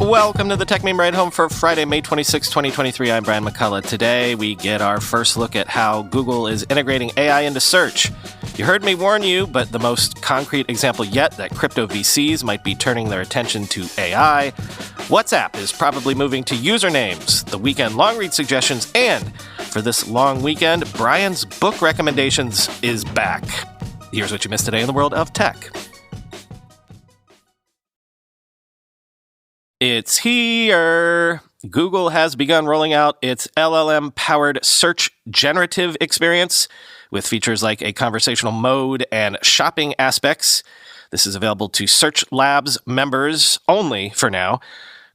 Welcome to the Techmeme Ride Home for Friday, May 26, 2023. I'm Brian McCullough. Today, we get our first look at how Google is integrating AI into search. You heard me warn you, but the most concrete example yet that crypto VCs might be turning their attention to AI. WhatsApp is probably moving to usernames, the weekend Longreads suggestions, and for this long weekend, Brian's book recommendations is back. Here's what you missed today in the world of tech. It's here. Google has begun rolling out its LLM-powered search generative experience with features like a conversational mode and shopping aspects. This is available to Search Labs members only for now.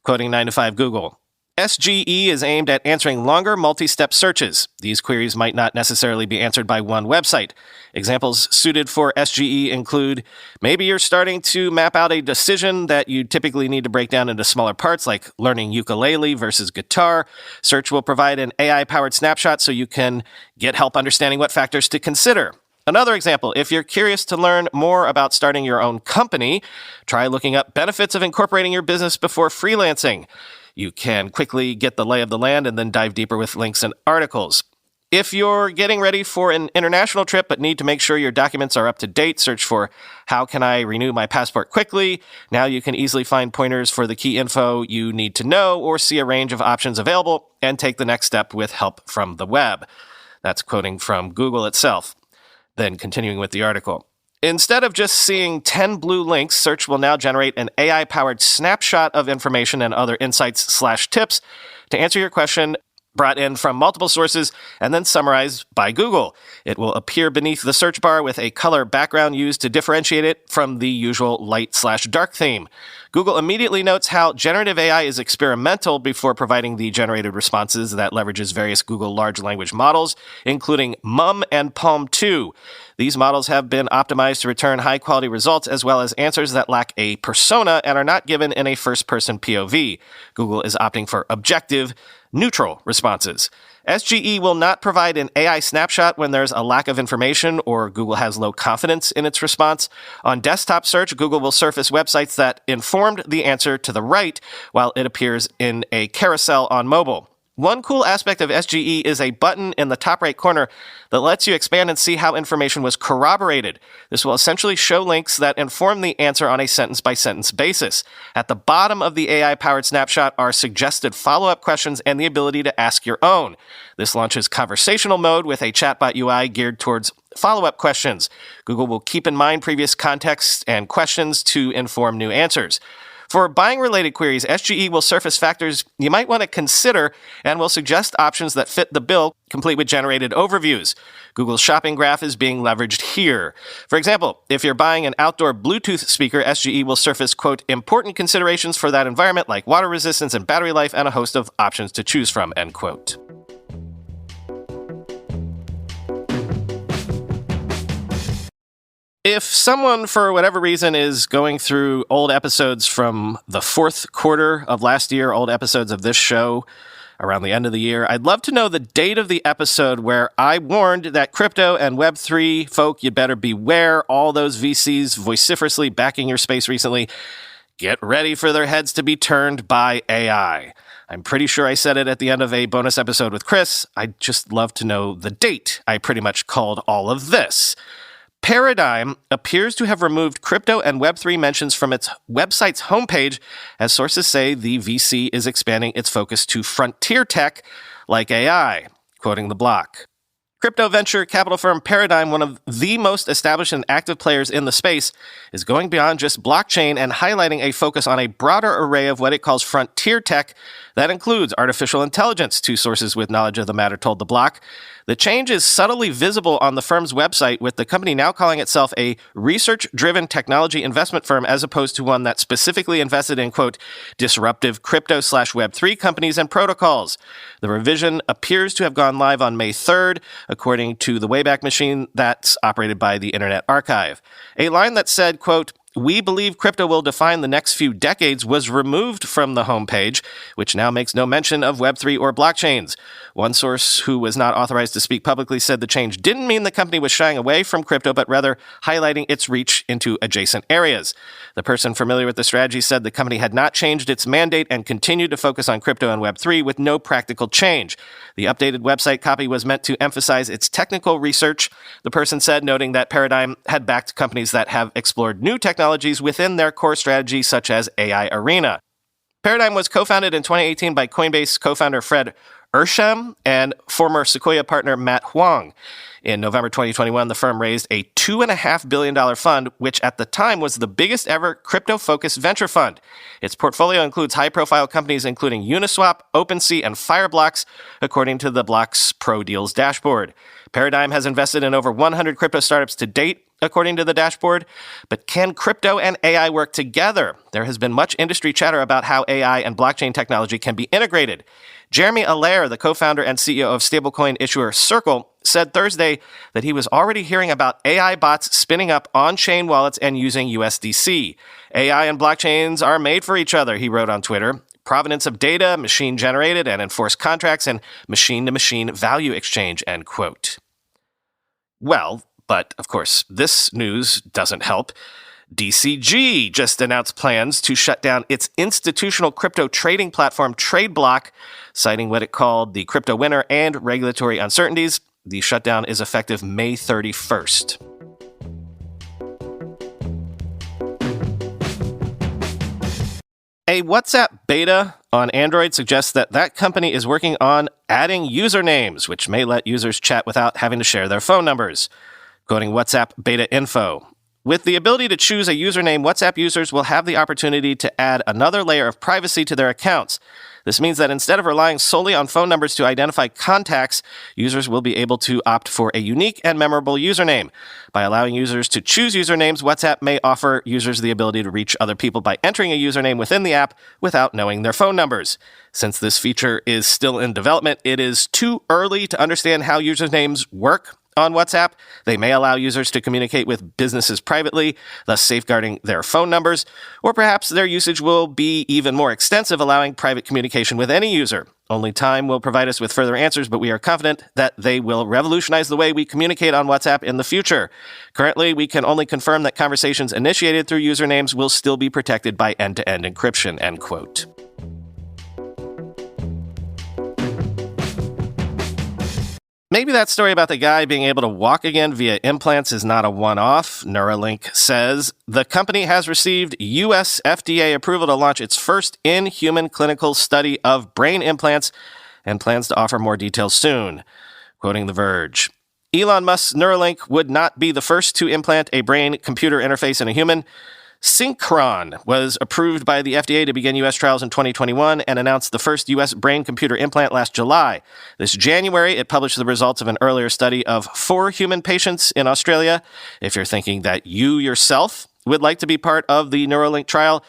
Quoting 9to5 Google, SGE is aimed at answering longer multi-step searches. These queries might not necessarily be answered by one website. Examples suited for SGE include maybe you're starting to map out a decision that you typically need to break down into smaller parts, like learning ukulele versus guitar. Search will provide an AI-powered snapshot so you can get help understanding what factors to consider. Another example, if you're curious to learn more about starting your own company, try looking up benefits of incorporating your business before freelancing. You can quickly get the lay of the land and then dive deeper with links and articles. If you're getting ready for an international trip but need to make sure your documents are up to date, search for how can I renew my passport quickly. Now you can easily find pointers for the key info you need to know or see a range of options available and take the next step with help from the web. That's quoting from Google itself. Then continuing with the article. Instead of just seeing 10 blue links, Search will now generate an AI-powered snapshot of information and other insights/tips to answer your question brought in from multiple sources and then summarized by Google. It will appear beneath the search bar with a color background used to differentiate it from the usual light/dark theme. Google immediately notes how generative AI is experimental before providing the generated responses that leverages various Google large language models, including MUM and PaLM 2. These models have been optimized to return high-quality results as well as answers that lack a persona and are not given in a first-person POV. Google is opting for objective, neutral responses. SGE will not provide an AI snapshot when there's a lack of information or Google has low confidence in its response. On desktop search, Google will surface websites that informed the answer to the right while it appears in a carousel on mobile. One cool aspect of SGE is a button in the top right corner that lets you expand and see how information was corroborated. This will essentially show links that inform the answer on a sentence-by-sentence basis. At the bottom of the AI-powered snapshot are suggested follow-up questions and the ability to ask your own. This launches conversational mode with a chatbot UI geared towards follow-up questions. Google will keep in mind previous context and questions to inform new answers. For buying-related queries, SGE will surface factors you might want to consider and will suggest options that fit the bill, complete with generated overviews. Google's shopping graph is being leveraged here. For example, if you're buying an outdoor Bluetooth speaker, SGE will surface, quote, important considerations for that environment like water resistance and battery life and a host of options to choose from, end quote. If someone, for whatever reason, is going through old episodes from the fourth quarter of last year, old episodes of this show around the end of the year, I'd love to know the date of the episode where I warned that crypto and Web3 folk, you better beware. All those VCs vociferously backing your space recently, get ready for their heads to be turned by AI. I'm pretty sure I said it at the end of a bonus episode with Chris. I'd just love to know the date I pretty much called all of this. Paradigm appears to have removed crypto and Web3 mentions from its website's homepage, as sources say the VC is expanding its focus to frontier tech like AI, quoting the block. Crypto venture capital firm Paradigm, one of the most established and active players in the space, is going beyond just blockchain and highlighting a focus on a broader array of what it calls frontier tech that includes artificial intelligence, two sources with knowledge of the matter told the block. The change is subtly visible on the firm's website, with the company now calling itself a research-driven technology investment firm as opposed to one that specifically invested in, quote, disruptive crypto/Web3 companies and protocols. The revision appears to have gone live on May 3rd, according to the Wayback Machine that's operated by the Internet Archive. A line that said, quote, "We believe crypto will define the next few decades," was removed from the homepage, which now makes no mention of Web3 or blockchains. One source who was not authorized to speak publicly said the change didn't mean the company was shying away from crypto, but rather highlighting its reach into adjacent areas. The person familiar with the strategy said the company had not changed its mandate and continued to focus on crypto and Web3 with no practical change. The updated website copy was meant to emphasize its technical research, the person said, noting that Paradigm had backed companies that have explored new technologies within their core strategy, such as AI Arena. Paradigm was co-founded in 2018 by Coinbase co-founder Fred Ersham and former Sequoia partner Matt Huang. In November 2021, the firm raised a $2.5 billion fund, which at the time was the biggest ever crypto-focused venture fund. Its portfolio includes high-profile companies including Uniswap, OpenSea, and Fireblocks, according to the Block's Pro Deals dashboard. Paradigm has invested in over 100 crypto startups to date, according to the dashboard. But can crypto and AI work together? There has been much industry chatter about how AI and blockchain technology can be integrated. Jeremy Allaire, the co-founder and CEO of stablecoin issuer Circle, said Thursday that he was already hearing about AI bots spinning up on-chain wallets and using USDC. AI and blockchains are made for each other, he wrote on Twitter. Provenance of data, machine-generated and enforced contracts, and machine-to-machine value exchange, end quote. Well, but of course, this news doesn't help. DCG just announced plans to shut down its institutional crypto trading platform TradeBlock, citing what it called the crypto winter and regulatory uncertainties. The shutdown is effective May 31st. A WhatsApp beta on Android suggests that that company is working on adding usernames, which may let users chat without having to share their phone numbers. Quoting WhatsApp beta info, "With the ability to choose a username, WhatsApp users will have the opportunity to add another layer of privacy to their accounts. This means that instead of relying solely on phone numbers to identify contacts, users will be able to opt for a unique and memorable username. By allowing users to choose usernames, WhatsApp may offer users the ability to reach other people by entering a username within the app without knowing their phone numbers. Since this feature is still in development, it is too early to understand how usernames work on WhatsApp. They may allow users to communicate with businesses privately, thus safeguarding their phone numbers, or perhaps their usage will be even more extensive, allowing private communication with any user. Only time will provide us with further answers, but we are confident that they will revolutionize the way we communicate on WhatsApp in the future. Currently, we can only confirm that conversations initiated through usernames will still be protected by end-to-end encryption," end quote. Maybe that story about the guy being able to walk again via implants is not a one-off. Neuralink says the company has received U.S. FDA approval to launch its first in-human clinical study of brain implants and plans to offer more details soon. Quoting The Verge, "Elon Musk's Neuralink would not be the first to implant a brain-computer interface in a human. Synchron was approved by the FDA to begin U.S. trials in 2021 and announced the first U.S. brain-computer implant last July. This January, it published the results of an earlier study of 4 human patients in Australia. If you're thinking that you yourself would like to be part of the Neuralink trial,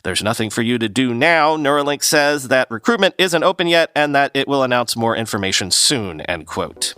there's nothing for you to do now. Neuralink says that recruitment isn't open yet and that it will announce more information soon," end quote.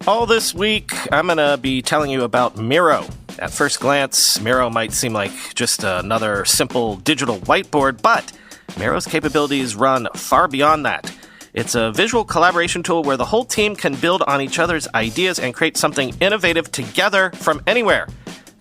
All this week, I'm going to be telling you about Miro. At first glance, Miro might seem like just another simple digital whiteboard, but Miro's capabilities run far beyond that. It's a visual collaboration tool where the whole team can build on each other's ideas and create something innovative together from anywhere.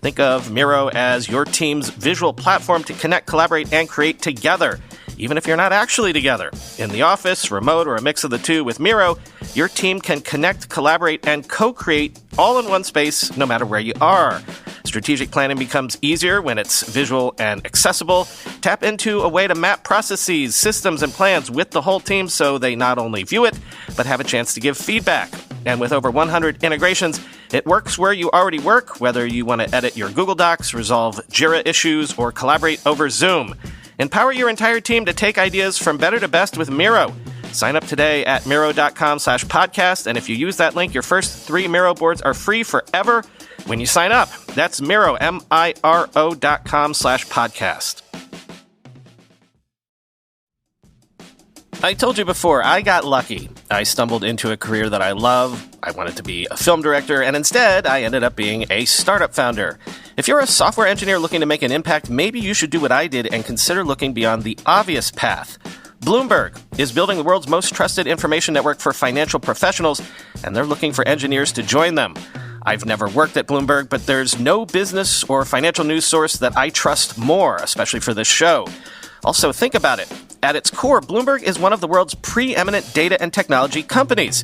Think of Miro as your team's visual platform to connect, collaborate, and create together, even if you're not actually together. In the office, remote, or a mix of the two, with Miro, your team can connect, collaborate, and co-create all in one space, no matter where you are. Strategic planning becomes easier when it's visual and accessible. Tap into a way to map processes, systems, and plans with the whole team so they not only view it, but have a chance to give feedback. And with over 100 integrations, it works where you already work, whether you want to edit your Google Docs, resolve Jira issues, or collaborate over Zoom. Empower your entire team to take ideas from better to best with Miro. Sign up today at Miro.com/podcast, and if you use that link, your first 3 Miro boards are free forever when you sign up. That's Miro, MIRO.com/podcast. I told you before, I got lucky. I stumbled into a career that I love. I wanted to be a film director, and instead, I ended up being a startup founder. If you're a software engineer looking to make an impact, maybe you should do what I did and consider looking beyond the obvious path. Bloomberg is building the world's most trusted information network for financial professionals, and they're looking for engineers to join them. I've never worked at Bloomberg, but there's no business or financial news source that I trust more, especially for this show. Also, think about it. At its core, Bloomberg is one of the world's preeminent data and technology companies.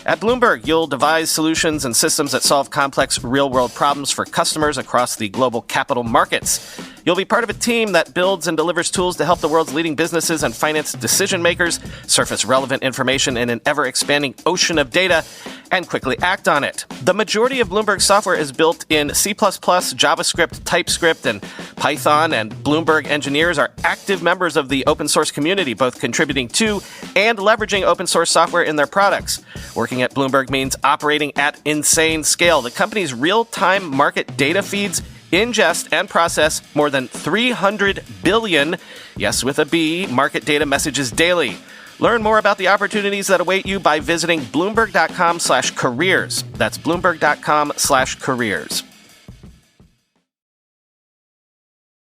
At Bloomberg, you'll devise solutions and systems that solve complex real-world problems for customers across the global capital markets. You'll be part of a team that builds and delivers tools to help the world's leading businesses and finance decision-makers surface relevant information in an ever-expanding ocean of data and quickly act on it. The majority of Bloomberg software is built in C++, JavaScript, TypeScript, and Python, and Bloomberg engineers are active members of the open source community, both contributing to and leveraging open source software in their products. Working at Bloomberg means operating at insane scale. The company's real-time market data feeds ingest and process more than 300 billion, yes with a B, market data messages daily. Learn more about the opportunities that await you by visiting Bloomberg.com/careers. That's Bloomberg.com/careers.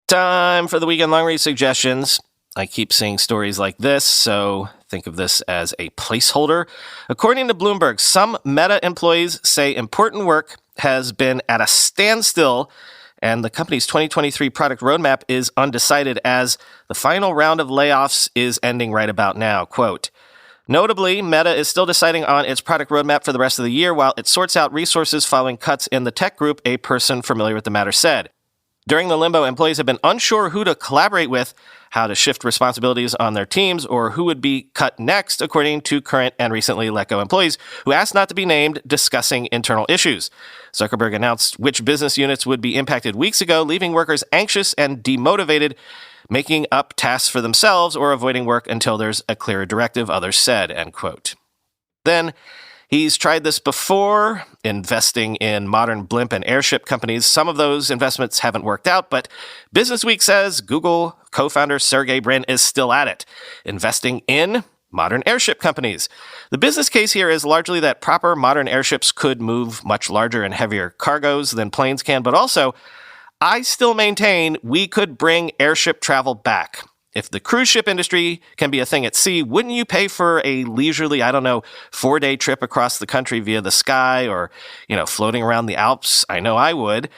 Time for the weekend long read suggestions. I keep seeing stories like this, so think of this as a placeholder. According to Bloomberg, some Meta employees say important work has been at a standstill, and the company's 2023 product roadmap is undecided as the final round of layoffs is ending right about now. Quote, notably, Meta is still deciding on its product roadmap for the rest of the year while it sorts out resources following cuts in the tech group, a person familiar with the matter said. During the limbo, employees have been unsure who to collaborate with, how to shift responsibilities on their teams, or who would be cut next, according to current and recently let go employees who asked not to be named discussing internal issues. Zuckerberg announced which business units would be impacted weeks ago, leaving workers anxious and demotivated, making up tasks for themselves or avoiding work until there's a clearer directive, others said, end quote. Then, he's tried this before, investing in modern blimp and airship companies. Some of those investments haven't worked out, but Businessweek says Google co-founder Sergey Brin is still at it, investing in modern airship companies. The business case here is largely that proper modern airships could move much larger and heavier cargoes than planes can, but also, I still maintain we could bring airship travel back. If the cruise ship industry can be a thing at sea, wouldn't you pay for a leisurely, 4-day trip across the country via the sky or, floating around the Alps? I know I would.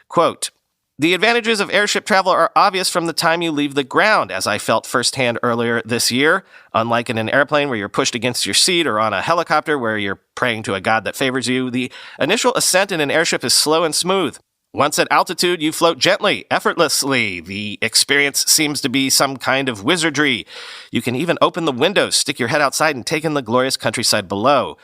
Quote, the advantages of airship travel are obvious from the time you leave the ground, as I felt firsthand earlier this year. Unlike in an airplane where you're pushed against your seat or on a helicopter where you're praying to a god that favors you, the initial ascent in an airship is slow and smooth. Once at altitude, you float gently, effortlessly. The experience seems to be some kind of wizardry. You can even open the windows, stick your head outside, and take in the glorious countryside below.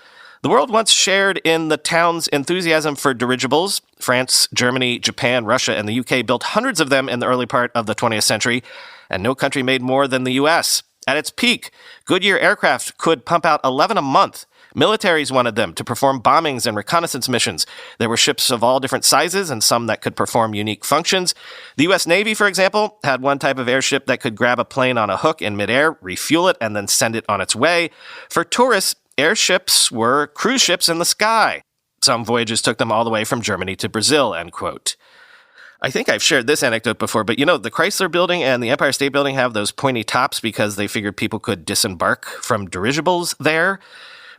The world once shared in the town's enthusiasm for dirigibles. France, Germany, Japan, Russia, and the UK built hundreds of them in the early part of the 20th century, and no country made more than the US. At its peak, Goodyear aircraft could pump out 11 a month. Militaries wanted them to perform bombings and reconnaissance missions. There were ships of all different sizes and some that could perform unique functions. The U.S. Navy, for example, had one type of airship that could grab a plane on a hook in midair, refuel it, and then send it on its way. For tourists, airships were cruise ships in the sky. Some voyages took them all the way from Germany to Brazil, end quote. I think I've shared this anecdote before, but the Chrysler Building and the Empire State Building have those pointy tops because they figured people could disembark from dirigibles there.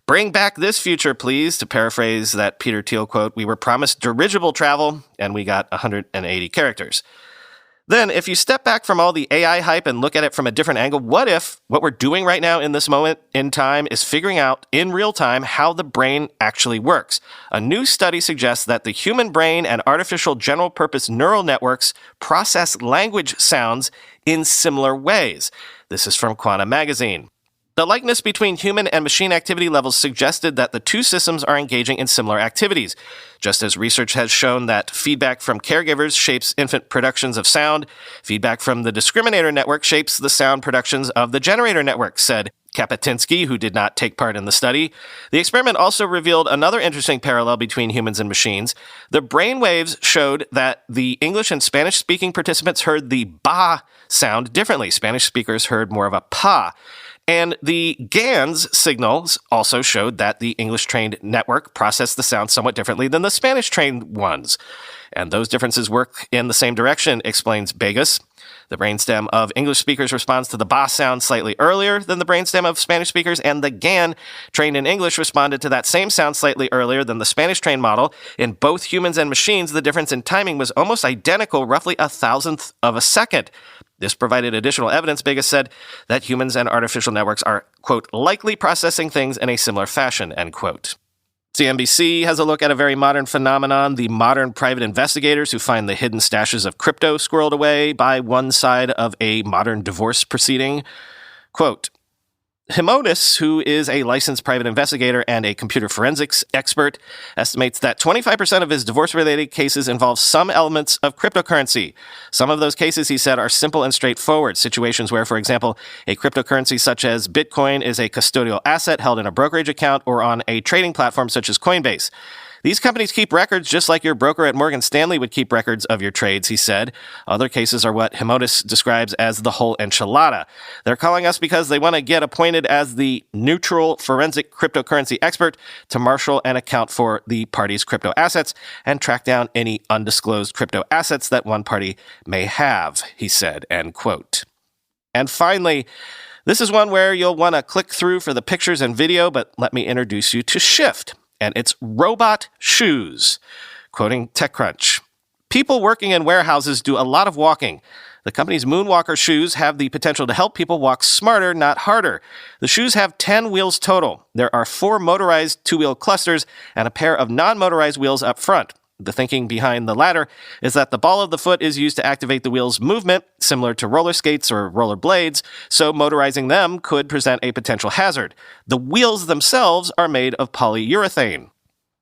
Bring back this future, please, to paraphrase that Peter Thiel quote, we were promised dirigible travel, and we got 180 characters. Then, if you step back from all the AI hype and look at it from a different angle, what if what we're doing right now in this moment in time is figuring out in real time how the brain actually works? A new study suggests that the human brain and artificial general-purpose neural networks process language sounds in similar ways. This is from Quantum Magazine. The likeness between human and machine activity levels suggested that the two systems are engaging in similar activities. Just as research has shown that feedback from caregivers shapes infant productions of sound, feedback from the discriminator network shapes the sound productions of the generator network, said Kapatinsky, who did not take part in the study. The experiment also revealed another interesting parallel between humans and machines. The brain waves showed that the English and Spanish-speaking participants heard the ba sound differently. Spanish speakers heard more of a pa. And the GAN's signals also showed that the English-trained network processed the sound somewhat differently than the Spanish-trained ones. And those differences work in the same direction, explains Vegas. The brainstem of English speakers responds to the ba sound slightly earlier than the brainstem of Spanish speakers, and the GAN trained in English responded to that same sound slightly earlier than the Spanish-trained model. In both humans and machines, the difference in timing was almost identical, roughly 1,000th of a second. This provided additional evidence, Vegas said, that humans and artificial networks are, quote, likely processing things in a similar fashion, end quote. CNBC has a look at a very modern phenomenon, the modern private investigators who find the hidden stashes of crypto squirreled away by one side of a modern divorce proceeding. Quote, Himonis, who is a licensed private investigator and a computer forensics expert, estimates that 25% of his divorce-related cases involve some elements of cryptocurrency. Some of those cases, he said, are simple and straightforward, situations where, for example, a cryptocurrency such as Bitcoin is a custodial asset held in a brokerage account or on a trading platform such as Coinbase. These companies keep records just like your broker at Morgan Stanley would keep records of your trades, he said. Other cases are what Himonis describes as the whole enchilada. They're calling us because they want to get appointed as the neutral forensic cryptocurrency expert to marshal and account for the party's crypto assets and track down any undisclosed crypto assets that one party may have, he said, end quote. And finally, this is one where you'll want to click through for the pictures and video, but let me introduce you to Shift and its robot shoes. Quoting TechCrunch, people working in warehouses do a lot of walking. The company's Moonwalker shoes have the potential to help people walk smarter, not harder. The shoes have 10 wheels total. There are 4 motorized 2-wheel clusters and a pair of non-motorized wheels up front. The thinking behind the latter is that the ball of the foot is used to activate the wheel's movement, similar to roller skates or roller blades, so motorizing them could present a potential hazard. The wheels themselves are made of polyurethane.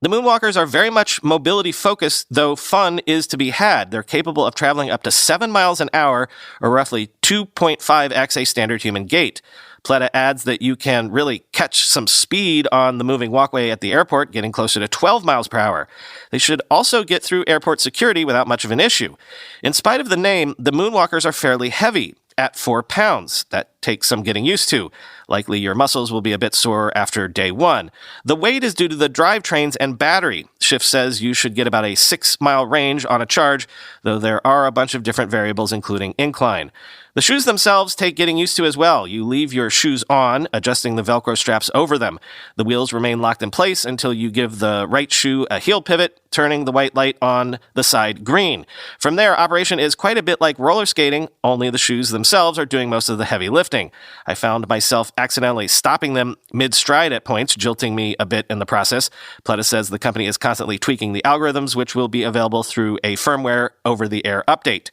The Moonwalkers are very much mobility-focused, though fun is to be had. They're capable of traveling up to 7 miles an hour, or roughly 2.5x a standard human gait. Pleta adds that you can really catch some speed on the moving walkway at the airport, getting closer to 12 miles per hour. They should also get through airport security without much of an issue. In spite of the name, the Moonwalkers are fairly heavy, at 4 pounds. That takes some getting used to. Likely your muscles will be a bit sore after day 1. The weight is due to the drivetrains and battery. Shift says you should get about a 6-mile range on a charge, though there are a bunch of different variables, including incline. The shoes themselves take getting used to as well. You leave your shoes on, adjusting the Velcro straps over them. The wheels remain locked in place until you give the right shoe a heel pivot, turning the white light on the side green. From there, operation is quite a bit like roller skating, only the shoes themselves are doing most of the heavy lifting. I found myself accidentally stopping them mid-stride at points, jilting me a bit in the process. Pleta says the company is constantly tweaking the algorithms, which will be available through a firmware over-the-air update.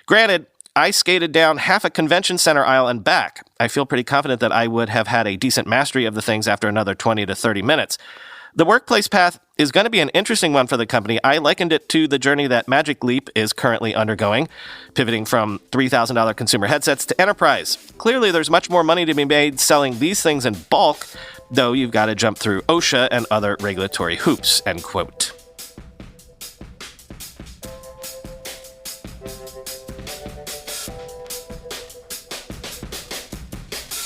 Granted, I skated down half a convention center aisle and back. I feel pretty confident that I would have had a decent mastery of the things after another 20 to 30 minutes. The workplace path is going to be an interesting one for the company. I likened it to the journey that Magic Leap is currently undergoing, pivoting from $3,000 consumer headsets to enterprise. Clearly, there's much more money to be made selling these things in bulk, though you've got to jump through OSHA and other regulatory hoops, end quote.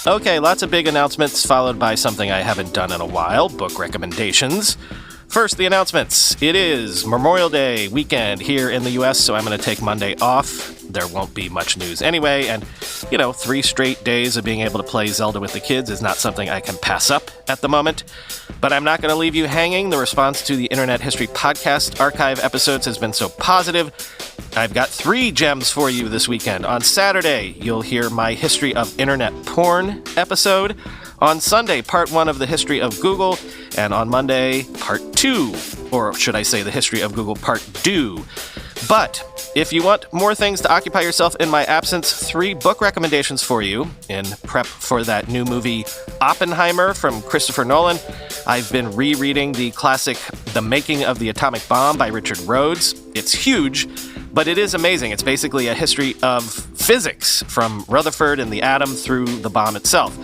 Okay, lots of big announcements, followed by something I haven't done in a while, book recommendations. First, the announcements. It is Memorial Day weekend here in the US, so I'm going to take Monday off. There won't be much news anyway, and, 3 straight days of being able to play Zelda with the kids is not something I can pass up at the moment. But I'm not going to leave you hanging. The response to the Internet History Podcast archive episodes has been so positive. I've got 3 gems for you this weekend. On Saturday, you'll hear my History of Internet Porn episode. On Sunday, part 1 of the History of Google. And on Monday, part 2, or should I say the History of Google part 2. But if you want more things to occupy yourself in my absence, 3 book recommendations for you in prep for that new movie Oppenheimer from Christopher Nolan. I've been rereading the classic The Making of the Atomic Bomb by Richard Rhodes. It's huge, but it is amazing. It's basically a history of physics from Rutherford and the atom through the bomb itself.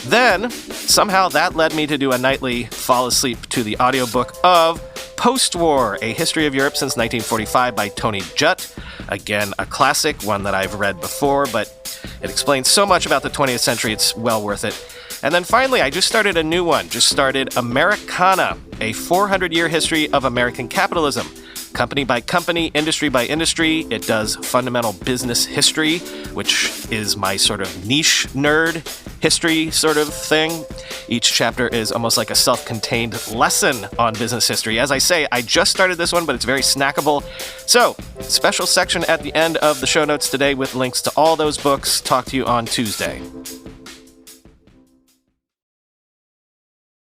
Then, somehow that led me to do a nightly fall asleep to the audiobook of Post-War, A History of Europe Since 1945 by Tony Judt. Again, a classic, one that I've read before, but it explains so much about the 20th century, it's well worth it. And then finally, I just started a new one. Just started Americana, a 400-year history of American capitalism. Company by company, industry by industry. It does fundamental business history, which is my sort of niche nerd history sort of thing. Each chapter is almost like a self-contained lesson on business history. As I say, I just started this one, but it's very snackable. So, special section at the end of the show notes today with links to all those books. Talk to you on Tuesday.